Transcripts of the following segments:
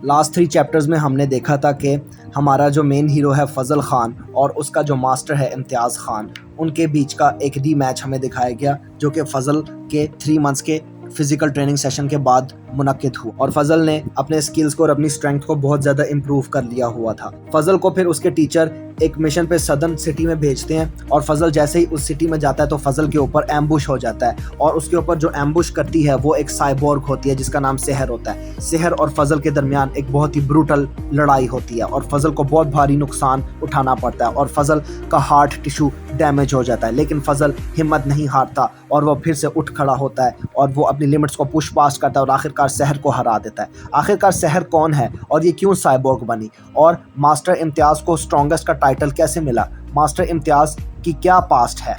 Last 3 chapters में हमने देखा था कि हमारा जो मेन हीरो है फजल खान और उसका जो मास्टर है इम्तियाज़ खान, उनके बीच का एक रीमैच हमें दिखाया गया जो कि फजल के 3 मंथ्स के फिजिकल ट्रेनिंग सेशन के बाद मुनक्किद हुआ और फजल ने अपने स्किल्स को और अपनी स्ट्रेंथ को बहुत ज़्यादा इम्प्रूव कर लिया हुआ था। फजल को फिर उसके टीचर एक मिशन पे सदर्न सिटी में भेजते हैं और फजल जैसे ही उस सिटी में जाता है तो फजल के ऊपर एम्बुश हो जाता है और उसके ऊपर जो एम्बुश करती है वो एक साइबोर्ग होती है जिसका नाम सेहर होता है। सेहर और फजल के दरमियान एक बहुत ही ब्रूटल लड़ाई होती है और फजल को बहुत भारी नुकसान उठाना पड़ता है और फजल का हार्ट टिश्यू डैमेज हो जाता है, लेकिन फजल हिम्मत नहीं हारता और वो फिर से उठ खड़ा होता है और वो अपनी लिमिट्स को पुश पास करता है और आखिरकार सेहर को हरा देता है। आखिरकार सेहर कौन है और ये क्यों साइबोर्ग बनी और मास्टर इम्तियाज़ को स्ट्रॉन्गेस्ट का टाइटल कैसे मिला, मास्टर इम्तियाज़ की क्या पास्ट है,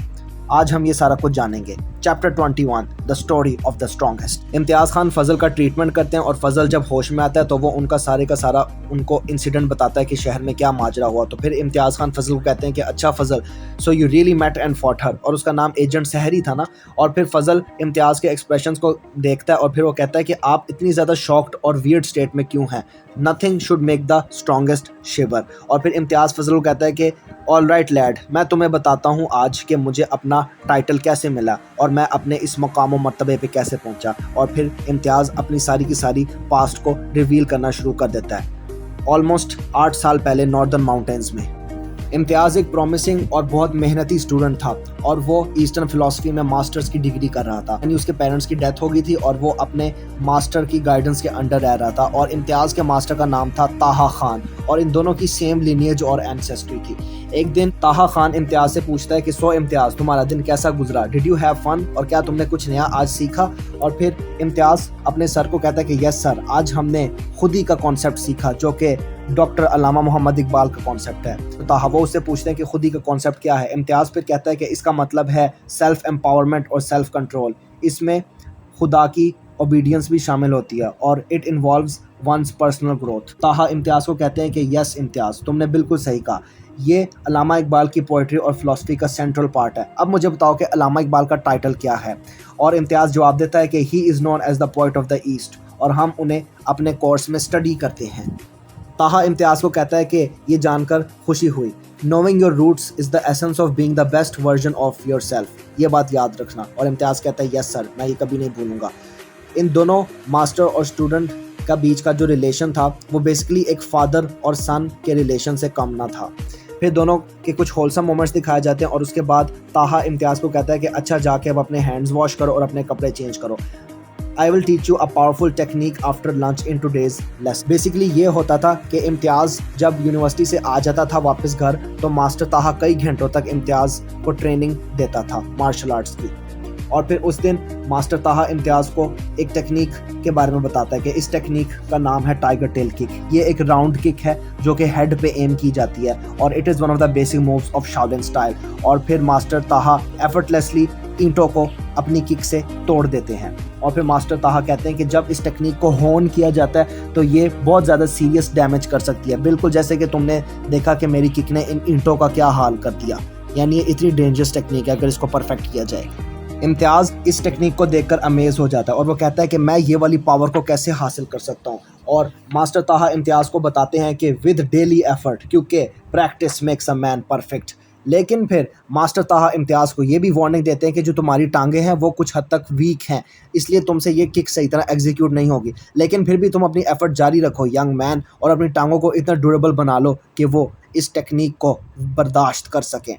आज हम ये सारा कुछ जानेंगे। Chapter 21 the story of the strongest. Imtiaz Khan Fazal का ट्रीटमेंट करते हैं और फजल जब होश में आता है तो वो उनका सारे का सारा उनको इंसिडेंट बताता है कि शहर में क्या माजरा हुआ। तो फिर इम्तियाज़ खान फजल को कहते हैं कि अच्छा Fazal, so you really met and fought her, और उसका नाम एजेंट सहर ही था ना। और फिर फजल इम्तियाज़ के एक्सप्रेशंस को देखता है और फिर वो कहता है कि आप इतनी ज़्यादा शॉक्ड और वियर्ड स्टेट में क्यों हैं, nothing should make the strongest shiver. और फिर इम्तियाज़ फजल को कहता है कि ऑल राइट लैड, मैं तुम्हें बताता हूँ आज कि मुझे अपना टाइटल कैसे मिला और मैं अपने इस मकाम व मर्तबे पे कैसे पहुँचा। और फिर इम्तियाज़ अपनी सारी की सारी पास्ट को रिवील करना शुरू कर देता है। ऑलमोस्ट 8 साल पहले नॉर्दर्न माउंटेन्स में इम्तियाज़ एक प्रॉमिसिंग और बहुत मेहनती स्टूडेंट था और वो ईस्टर्न फिलॉसफी में मास्टर्स की डिग्री कर रहा था। यानी उसके पेरेंट्स की डेथ हो गई थी और वो अपने मास्टर की गाइडेंस के अंडर रह रहा था और इम्तियाज़ के मास्टर का नाम था ताहा खान और इन दोनों की सेम लिनिएज और एंसेस्ट्री थी। एक दिन ताहा खान इम्तियाज़ से पूछता है कि सो इम्तियाज़, तुम्हारा दिन कैसा गुजरा, डिड यू हैव फन, और क्या तुमने कुछ नया आज सीखा। और फिर इम्तियाज़ अपने सर को कहता है कि यस सर, आज हमने खुदी का कॉन्सेप्ट सीखा जो कि डॉक्टर अल्लामा मोहम्मद इकबाल का कॉन्सेप्ट है। तो ताहा वो उससे पूछते हैं कि खुदी का कॉन्सेप्ट क्या है। इम्तियाज़ फिर कहता है कि इसका मतलब है सेल्फ एम्पावरमेंट और सेल्फ कंट्रोल, इसमें खुदा की ओबीडियंस भी शामिल होती है और it involves one's personal growth. Taha Imtiaz को कहते हैं कि यस इम्तियाज़, तुमने बिल्कुल सही कहा, ये अल्लामा इकबाल की पोइट्री और फिलॉसफी का सेंट्रल पार्ट है। अब मुझे बताओ कि अल्लामा इकबाल का टाइटल क्या है। और इम्तियाज़ जवाब देता है कि he is known as the poet of the east और हम उन्हें अपने कोर्स में स्टडी करते हैं। ताहा इम्तियाज़ को कहता है कि ये जानकर खुशी हुई, knowing your roots is the essence of being the best version of yourself, ये बात याद रखना। और इम्तियाज़ कहता है यस सर, मैं ये कभी नहीं भूलूंगा। इन दोनों मास्टर और स्टूडेंट का बीच का जो रिलेशन था वो बेसिकली एक फादर और सन के रिलेशन से कम ना था। फिर दोनों के कुछ होलसम मोमेंट्स दिखाए जाते हैं और उसके बाद ताहा इम्तियाज़ को कहता है कि अच्छा जाके अब अपने हैंड्स वॉश करो और अपने कपड़े चेंज करो। I will teach you a powerful technique after lunch in today's lesson। Basically ये होता था कि इम्तियाज़ जब यूनिवर्सिटी से आ जाता था वापस घर तो मास्टर ताहा कई घंटों तक इम्तियाज़ को ट्रेनिंग देता था मार्शल आर्ट्स की। और फिर उस दिन मास्टर ताहा इम्तियाज़ को एक टेक्निक के बारे में बताता है कि इस टेक्निक का नाम है टाइगर टेल किक। ये एक राउंड किक है जो कि हेड पे एम की जाती है और it is one of the basic moves of Shaolin style. और फिर मास्टर ताहा एफर्टलेसली ईंटों को अपनी किक से तोड़ देते हैं। और फिर मास्टर ताहा कहते हैं कि जब इस टेक्निक को होन किया जाता है तो ये बहुत ज़्यादा सीरियस डैमेज कर सकती है, बिल्कुल जैसे कि तुमने देखा कि मेरी किक ने इन ईंटों का क्या हाल कर दिया। यानी ये इतनी डेंजरस टेक्निक है अगर इसको परफेक्ट किया जाए। इम्तियाज़ इस टेक्निक को देखकर अमेज हो जाता है और वो कहता है कि मैं ये वाली पावर को कैसे हासिल कर सकता हूँ। और मास्टर ताहा इम्तियाज़ को बताते हैं कि विद डेली एफर्ट, क्योंकि practice makes a man perfect. लेकिन फिर मास्टर ताहा इम्तियाज़ को ये भी वार्निंग देते हैं कि जो तुम्हारी टांगे हैं वो कुछ हद तक वीक हैं, इसलिए तुमसे ये किक सही तरह एग्जीक्यूट नहीं होगी, लेकिन फिर भी तुम अपनी एफर्ट जारी रखो यंग मैन और अपनी टांगों को इतना ड्यूरेबल बना लो कि वो इस टेक्निक को बर्दाश्त कर सकें।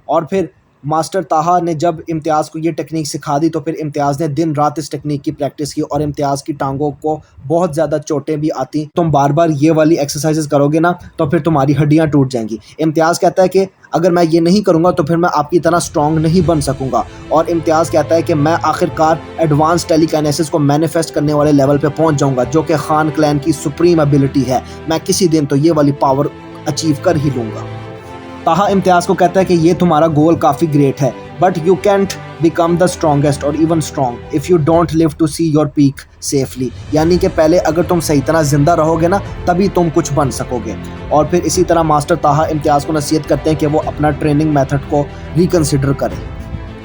और फिर मास्टर ताहा ने जब इम्तियाज़ को ये टेक्निक सिखा दी तो फिर इम्तियाज़ ने दिन रात इस टेक्निक की प्रैक्टिस की और इम्तियाज़ की टांगों को बहुत ज़्यादा चोटें भी आती। तुम बार बार ये वाली एक्सरसाइजेस करोगे ना तो फिर तुम्हारी हड्डियाँ टूट जाएंगी। इम्तियाज़ कहता है कि अगर मैं ये नहीं करूँगा तो फिर मैं आपकी तरह स्ट्रॉन्ग नहीं बन सकूँगा। और इम्तियाज़ कहता है कि मैं आखिरकार एडवांस टेलीकाइनेसिस को मैनिफेस्ट करने वाले लेवल पे पहुँच जाऊँगा जो कि खान क्लैन की सुप्रीम एबिलिटी है। मैं किसी दिन तो ये वाली पावर अचीव कर ही लूँगा। ताहा इम्तियाज़ को कहता है कि ये तुम्हारा गोल काफ़ी ग्रेट है, but you can't become the strongest or even strong if you don't live to see your peak safely. यानी कि पहले अगर तुम सही तरह जिंदा रहोगे ना तभी तुम कुछ बन सकोगे। और फिर इसी तरह मास्टर ताहा इम्तियाज़ को नसीहत करते हैं कि वो अपना ट्रेनिंग मेथड को रिकन्सिडर करें।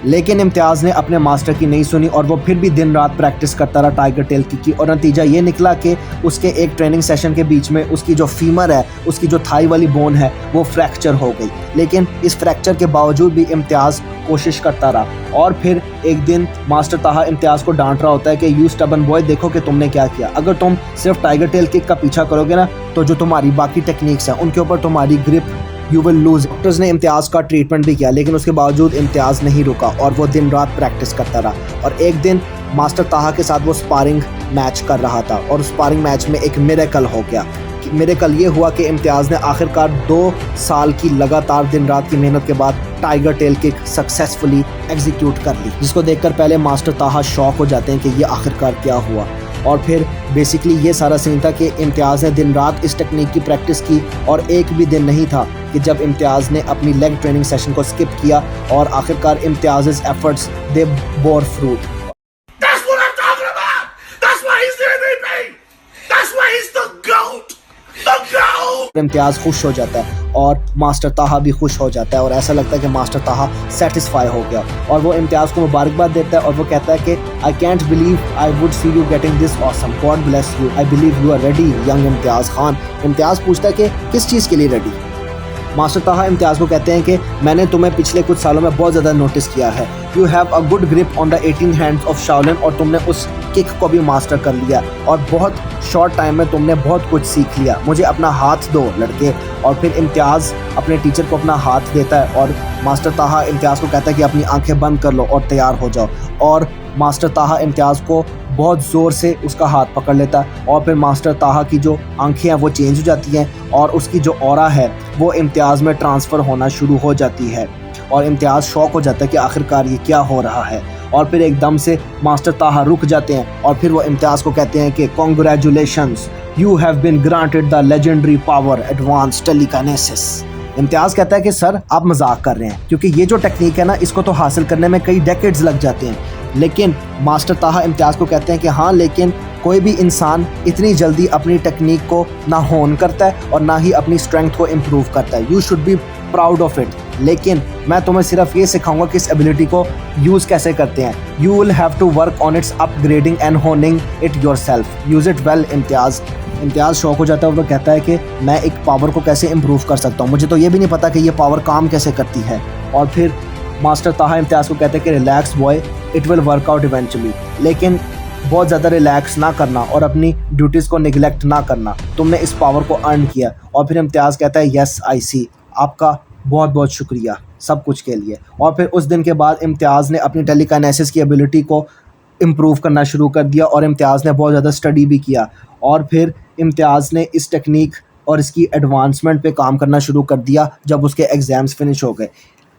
लेकिन इम्तियाज़ ने अपने मास्टर की नहीं सुनी और वो फिर भी दिन रात प्रैक्टिस करता रहा टाइगर टेल की और नतीजा ये निकला कि उसके एक ट्रेनिंग सेशन के बीच में उसकी जो फीमर है, उसकी जो थाई वाली बोन है, वो फ्रैक्चर हो गई। लेकिन इस फ्रैक्चर के बावजूद भी इम्तियाज़ कोशिश करता रहा और फिर एक दिन मास्टर ताहा इम्तियाज़ को डांट रहा होता है कि यू स्टबर्न बॉय, देखो कि तुमने क्या किया। अगर तुम सिर्फ टाइगर टेल किक का पीछा करोगे ना, तो जो तुम्हारी बाकी टेक्निक्स हैं उनके ऊपर तुम्हारी grip you will lose. Doctors ने इम्तियाज़ का ट्रीटमेंट भी किया, लेकिन उसके बावजूद इम्तियाज़ नहीं रुका और वो दिन रात प्रैक्टिस करता रहा। और एक दिन मास्टर ताहा के साथ वो स्पारिंग मैच कर रहा था और स्पारिंग मैच में एक मिरेकल हो गया। मिरेकल ये हुआ कि इम्तियाज़ ने आखिरकार 2 साल की लगातार दिन रात की मेहनत के बाद tiger tail kick successfully execute कर ली, जिसको देखकर पहले मास्टर ताहा शॉक हो जाते हैं कि ये आखिरकार क्या हुआ। और फिर बेसिकली ये सारा सीन था कि इम्तियाज़ ने दिन रात इस टेक्निक की प्रैक्टिस की और एक भी दिन नहीं था कि जब इम्तियाज़ ने अपनी लेग ट्रेनिंग सेशन को स्किप किया और आखिरकार इम्तियाज़ एफर्ट्स दे बोर फ्रूट। इम्तियाज़ खुश हो जाता है और मास्टर ताहा भी खुश हो जाता है और ऐसा लगता है कि मास्टर ताहा सेटिस्फाई हो गया और वो इम्तियाज़ को मुबारकबाद देता है और वो कहता है कि I can't believe I would see you getting this awesome, God bless you, I believe you are ready young Imtiaz Khan. Imtiaz पूछता है कि किस चीज़ के लिए रेडी। मास्टर ताहा इम्तियाज़ को कहते हैं कि मैंने तुम्हें पिछले कुछ सालों में बहुत ज़्यादा नोटिस किया है, you have a good grip on the 18 hands of Shaolin, और तुमने उस किक को भी मास्टर कर लिया और बहुत शॉर्ट टाइम में तुमने बहुत कुछ सीख लिया, मुझे अपना हाथ दो लड़के। और फिर इम्तियाज़ अपने टीचर को अपना हाथ देता है और मास्टर ताहा इम्तियाज़ को कहता है कि अपनी आंखें बंद कर लो और तैयार हो जाओ। और मास्टर ताहा इम्तियाज़ को बहुत ज़ोर से उसका हाथ पकड़ लेता है और फिर मास्टर ताहा की जो आंखें हैं वो चेंज हो जाती हैं और उसकी जो ऑरा है वो इम्तियाज़ में ट्रांसफ़र होना शुरू हो जाती है और इम्तियाज़ शॉक हो जाता है कि आखिरकार ये क्या हो रहा है। और फिर एकदम से मास्टर ताहा रुक जाते हैं और फिर वो इम्तियाज़ को कहते हैं कि congratulations, you have been granted the legendary power advance telekinesis. Imtiaz कहता है कि सर आप मजाक कर रहे हैं, क्योंकि ये जो टेक्निक है ना, इसको तो हासिल करने में कई डेकेड्स लग जाते हैं। लेकिन मास्टर ताहा इम्तियाज़ को कहते हैं कि हाँ, लेकिन कोई भी इंसान इतनी जल्दी अपनी टेक्निक को ना होन करता है और ना ही अपनी स्ट्रेंथ को इम्प्रूव करता है, you should be proud of it. लेकिन मैं तुम्हें सिर्फ ये सिखाऊंगा कि इस एबिलिटी को यूज़ कैसे करते हैं, you will have to work on its upgrading and honing it yourself, use it well. Imtiaz शौक हो जाता है और वो कहता है कि मैं एक पावर को कैसे इम्प्रूव कर सकता हूँ, मुझे तो ये भी नहीं पता कि ये पावर काम कैसे करती है। और फिर मास्टर ताहा इम्तियाज़ को कहते हैं कि relax boy, it will work out eventually, लेकिन बहुत ज़्यादा रिलैक्स ना करना और अपनी ड्यूटीज़ को निगलेक्ट ना करना, तुमने इस पावर को अर्न किया। और फिर इम्तियाज़ कहता है यस आई सी, आपका बहुत बहुत शुक्रिया सब कुछ के लिए। और फिर उस दिन के बाद इम्तियाज़ ने अपनी टेलीकाइनेसिस की एबिलिटी को इम्प्रूव करना शुरू कर दिया और इम्तियाज़ ने बहुत ज़्यादा स्टडी भी किया और फिर इम्तियाज़ ने इस टेक्निक और इसकी एडवांसमेंट पे काम करना शुरू कर दिया जब उसके एग्ज़ाम्स फिनिश हो गए।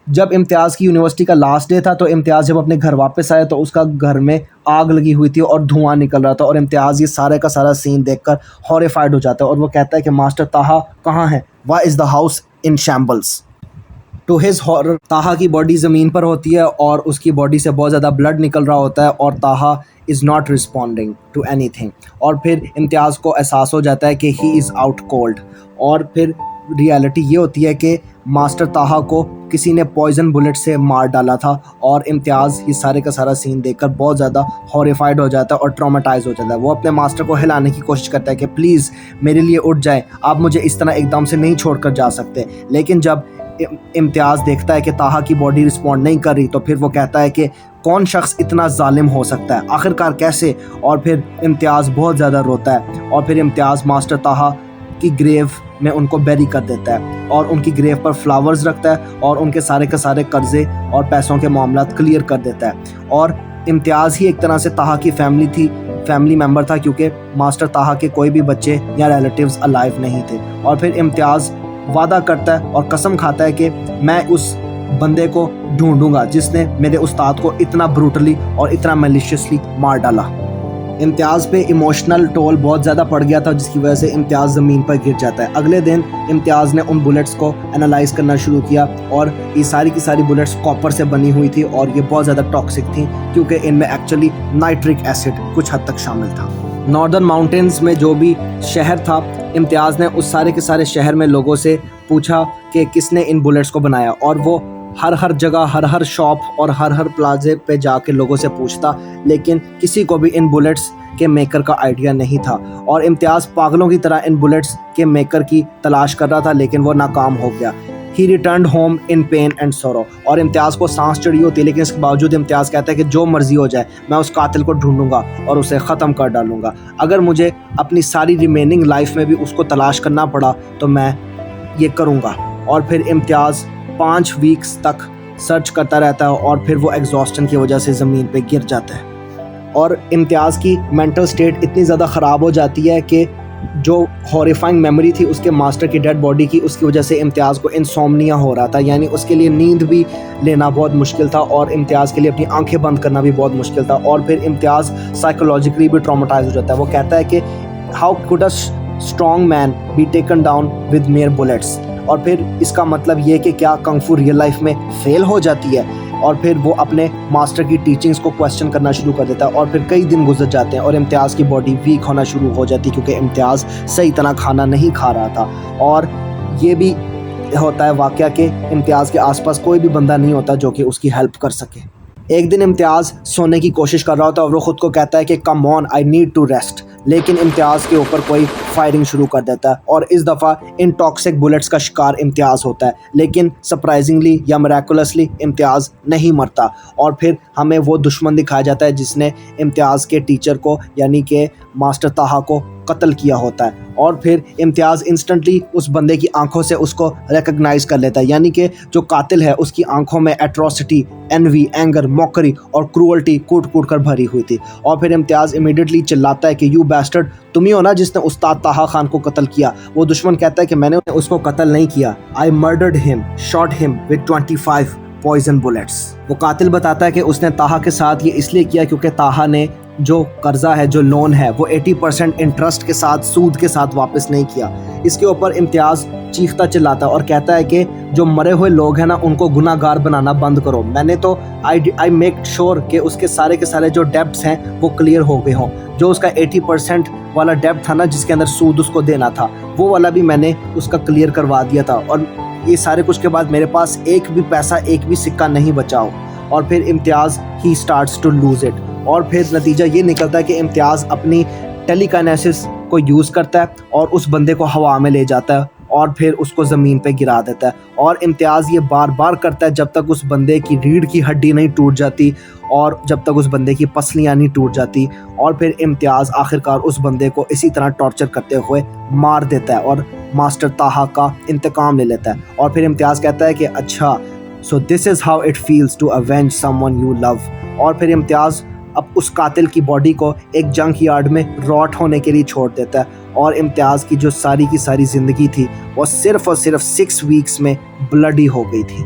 जब इम्तियाज़ की यूनिवर्सिटी का लास्ट डे था तो इम्तियाज़ जब अपने घर वापस आया तो उसका घर में आग लगी हुई थी और धुआं निकल रहा था और इम्तियाज़ ये सारे का सारा सीन देखकर हॉरिफाइड हो जाता है और वो कहता है कि मास्टर ताहा कहाँ है, why is the house in shambles. To his horror Taha की बॉडी ज़मीन पर होती है और उसकी बॉडी से बहुत ज़्यादा ब्लड निकल रहा होता है और Taha is not responding to anything. और फिर इम्तियाज़ को एहसास हो जाता है कि ही इज़ आउट कोल्ड। और फिर रियलिटी ये होती है कि मास्टर ताहा को किसी ने पॉइजन बुलेट से मार डाला था और इम्तियाज़ ये सारे का सारा सीन देखकर बहुत ज़्यादा हॉरिफाइड हो जाता है और ट्रॉमेटाइज हो जाता है। वो अपने मास्टर को हिलाने की कोशिश करता है कि प्लीज़ मेरे लिए उठ जाए, आप मुझे इस तरह एकदम से नहीं छोड़कर जा सकते। लेकिन जब इम्तियाज़ देखता है कि ताहा की बॉडी रिस्पॉन्ड नहीं कर रही तो फिर वो कहता है कि कौन शख्स इतना जालिम हो सकता है, आखिरकार कैसे। और फिर इम्तियाज़ बहुत ज़्यादा रोता है और फिर इम्तियाज़ मास्टर ताहा की ग्रेव में उनको बेरी कर देता है और उनकी ग्रेव पर फ्लावर्स रखता है और उनके सारे के सारे कर्जे और पैसों के मामलात क्लियर कर देता है। और इम्तियाज़ ही एक तरह से ताहा की फैमिली मेम्बर था, क्योंकि मास्टर ताहा के कोई भी बच्चे या रिलेटिव्स अलाइव नहीं थे। और फिर इम्तियाज़ वादा करता है और कसम खाता है कि मैं उस बंदे को ढूंढूंगा जिसने मेरे उस्ताद को इतना ब्रूटली और इतना मैलिशियसली मार डाला। इम्तियाज़ पे इमोशनल टोल बहुत ज़्यादा पड़ गया था, जिसकी वजह से इम्तियाज़ ज़मीन पर गिर जाता है। अगले दिन इम्तियाज़ ने उन बुलेट्स को एनालाइज करना शुरू किया और ये सारी की सारी बुलेट्स कॉपर से बनी हुई थी और ये बहुत ज़्यादा टॉक्सिक थी, क्योंकि इनमें एक्चुअली नाइट्रिक एसिड कुछ हद तक शामिल था। नॉर्दर्न माउंटेन्स में जो भी शहर था, इम्तियाज़ ने उस सारे के सारे शहर में लोगों से पूछा कि किसने इन बुलेट्स को बनाया और वो हर हर जगह, हर हर शॉप और हर हर प्लाजे पे जाके लोगों से पूछता, लेकिन किसी को भी इन बुलेट्स के मेकर का आइडिया नहीं था। और इम्तियाज़ पागलों की तरह इन बुलेट्स के मेकर की तलाश कर रहा था, लेकिन वो नाकाम हो गया। He return home in pain and sorrow. और इम्तियाज़ को सांस चढ़ी होती है, लेकिन इसके बावजूद इम्तियाज़ कहता है कि जो मर्जी हो जाए, मैं उस कातिल को ढूंढूंगा और उसे ख़त्म कर डालूंगा। अगर मुझे अपनी सारी रिमेनिंग लाइफ में भी उसको तलाश करना पड़ा तो मैं ये करूँगा। और फिर इम्तियाज़ 5 वीक्स तक सर्च करता रहता है और फिर वो एग्जॉस्टन की वजह से ज़मीन पे गिर जाता है। और इम्तियाज़ की मेंटल स्टेट इतनी ज़्यादा ख़राब हो जाती है कि जो हॉरिफाइंग मेमोरी थी उसके मास्टर की डेड बॉडी की, उसकी वजह से इम्तियाज़ को इंसोम्निया हो रहा था, यानी उसके लिए नींद भी लेना बहुत मुश्किल था और इम्तियाज़ के लिए अपनी आंखें बंद करना भी बहुत मुश्किल था। और फिर इम्तियाज़ साइकोलॉजिकली भी ट्रॉमेटाइज हो जाता है। वो कहता है कि how could a strong man be taken down with mayor bullets. और फिर इसका मतलब ये कि क्या कंग-फू रियल लाइफ में फेल हो जाती है। और फिर वो अपने मास्टर की टीचिंग्स को क्वेश्चन करना शुरू कर देता है। और फिर कई दिन गुजर जाते हैं और इम्तियाज़ की बॉडी वीक होना शुरू हो जाती है, क्योंकि इम्तियाज़ सही तरह खाना नहीं खा रहा था। और ये भी होता है वाक़या कि इम्तियाज़ के आसपास कोई भी बंदा नहीं होता जो कि उसकी हेल्प कर सके। एक दिन इम्तियाज़ सोने की कोशिश कर रहा होता है और वो ख़ुद को कहता है कि come on, I need to rest. लेकिन इम्तियाज़ के ऊपर कोई फायरिंग शुरू कर देता है और इस दफ़ा इन टॉक्सिक बुलेट्स का शिकार इम्तियाज़ होता है। लेकिन सरप्राइजिंगली या मिरेकुलसली इम्तियाज़ नहीं मरता। और फिर हमें वो दुश्मन दिखाया जाता है जिसने इम्तियाज़ के टीचर को, यानी कि मास्टर ताहा को कत्ल किया होता है। और फिर इम्तियाज़ इंस्टेंटली उस बंदे की आंखों से उसको रिकग्नाइज़ कर लेता है, यानी कि जो कातिल है उसकी आंखों में एट्रोसिटी, एनवी, एंगर, मॉकरी और क्रूअल्टी कूट कूट कर भरी हुई थी। और फिर इम्तियाज़ इमीडिएटली चिल्लाता है कि यू बैस्टर्ड, तुम ही हो ना जिसने उस्ताद ताहा खान को कत्ल किया। वो दुश्मन कहता है कि मैंने उसको कत्ल नहीं किया, I murdered him, shot him with 25 poison bullets. वो कातिल बताता है कि उसने ताहा के साथ ये इसलिए किया क्योंकि ताहा ने जो कर्जा है, जो लोन है, वो 80% इंटरेस्ट के साथ, सूद के साथ वापस नहीं किया। इसके ऊपर इम्तियाज़ चीखता चिल्लाता और कहता है कि जो मरे हुए लोग हैं ना, उनको गुनाहगार बनाना बंद करो। मैंने तो आई मेक श्योर कि उसके सारे के सारे जो डेब्ट्स हैं वो क्लियर हो गए हों। जो उसका 80% वाला डेब्ट था ना, जिसके अंदर सूद उसको देना था, वो वाला भी मैंने उसका क्लियर करवा दिया था। और ये सारे कुछ के बाद मेरे पास एक भी पैसा, एक भी सिक्का नहीं बचा हो। और फिर Imtiaz he starts to lose it. और फिर नतीजा ये निकलता है कि इम्तियाज़ अपनी टेलीकाइनेसिस को यूज़ करता है और उस बंदे को हवा में ले जाता है और फिर उसको ज़मीन पे गिरा देता है। और इम्तियाज़ ये बार बार करता है जब तक उस बंदे की रीढ़ की हड्डी नहीं टूट जाती और जब तक उस बंदे की पसलियाँ नहीं टूट जाती। और फिर इम्तियाज़ आखिरकार उस बंदे को इसी तरह टॉर्चर करते हुए मार देता है और मास्टर ताहा का इंतकाम ले लेता है। और फिर इम्तियाज़ कहता है कि अच्छा, so this is how it feels to avenge someone you love. और फिर इम्तियाज़ अब उस कातिल की बॉडी को एक जंक यार्ड में रॉट होने के लिए छोड़ देता है। और इम्तियाज़ की जो सारी की सारी ज़िंदगी थी वो सिर्फ़ और सिर्फ 6 वीक्स में ब्लडी हो गई थी।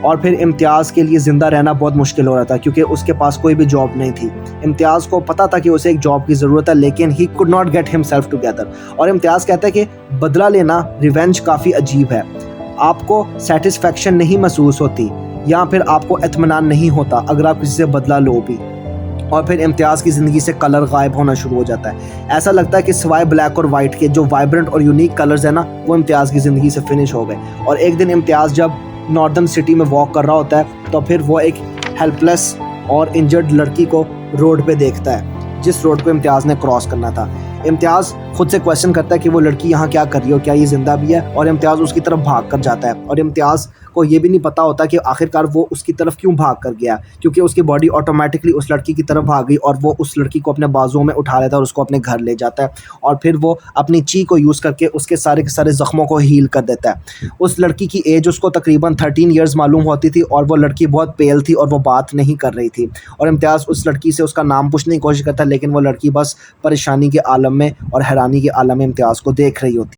और फिर इम्तियाज़ के लिए ज़िंदा रहना बहुत मुश्किल हो रहा था, क्योंकि उसके पास कोई भी जॉब नहीं थी। इम्तियाज़ को पता था कि उसे एक जॉब की ज़रूरत है, लेकिन he could not gate himself together. और इम्तियाज़ कहता है कि बदला लेना, रिवेंज काफ़ी अजीब है। आपको सेटिस्फेक्शन नहीं महसूस होती या फिर आपको इत्मीनान नहीं होता अगर आप किसी से बदला लो भी। और फिर इम्तियाज़ की ज़िंदगी से कलर गायब होना शुरू हो जाता है। ऐसा लगता है कि सिवाय ब्लैक और वाइट के जो वाइब्रेंट और यूनिक कलर्स हैं ना, वो इम्तियाज़ की ज़िंदगी से फिनिश हो गए। और एक दिन इम्तियाज़ जब नॉर्दर्न सिटी में वॉक कर रहा होता है तो फिर वो एक हेल्पलेस और इंजर्ड लड़की को रोड पे देखता है, जिस रोड को इम्तियाज़ ने क्रॉस करना था। इम्तियाज़ खुद से क्वेश्चन करता है कि वो लड़की यहाँ क्या कर रही हो, क्या ये ज़िंदा भी है। और इम्तियाज़ उसकी तरफ भाग कर जाता है और इम्तियाज़ को ये भी नहीं पता होता कि आखिरकार वो उसकी तरफ क्यों भाग कर गया, क्योंकि उसकी बॉडी ऑटोमेटिकली उस लड़की की तरफ भाग गई और वो उस लड़की को अपने बाजुओं में उठा लेता है और उसको अपने घर ले जाता है। और फिर वो अपनी ची को यूज़ करके उसके सारे के सारे ज़ख्मों को हील कर देता है। उस लड़की की एज उसको तकरीबन 13 ईयर्स मालूम होती थी और वो लड़की बहुत पेल थी और वो बात नहीं कर रही थी। और इम्तियाज़ उस लड़की से उसका नाम पूछने की कोशिश करता है, लेकिन वो लड़की बस परेशानी के आलम में और हैरानी के आलम में इम्तियाज़ को देख रही होती।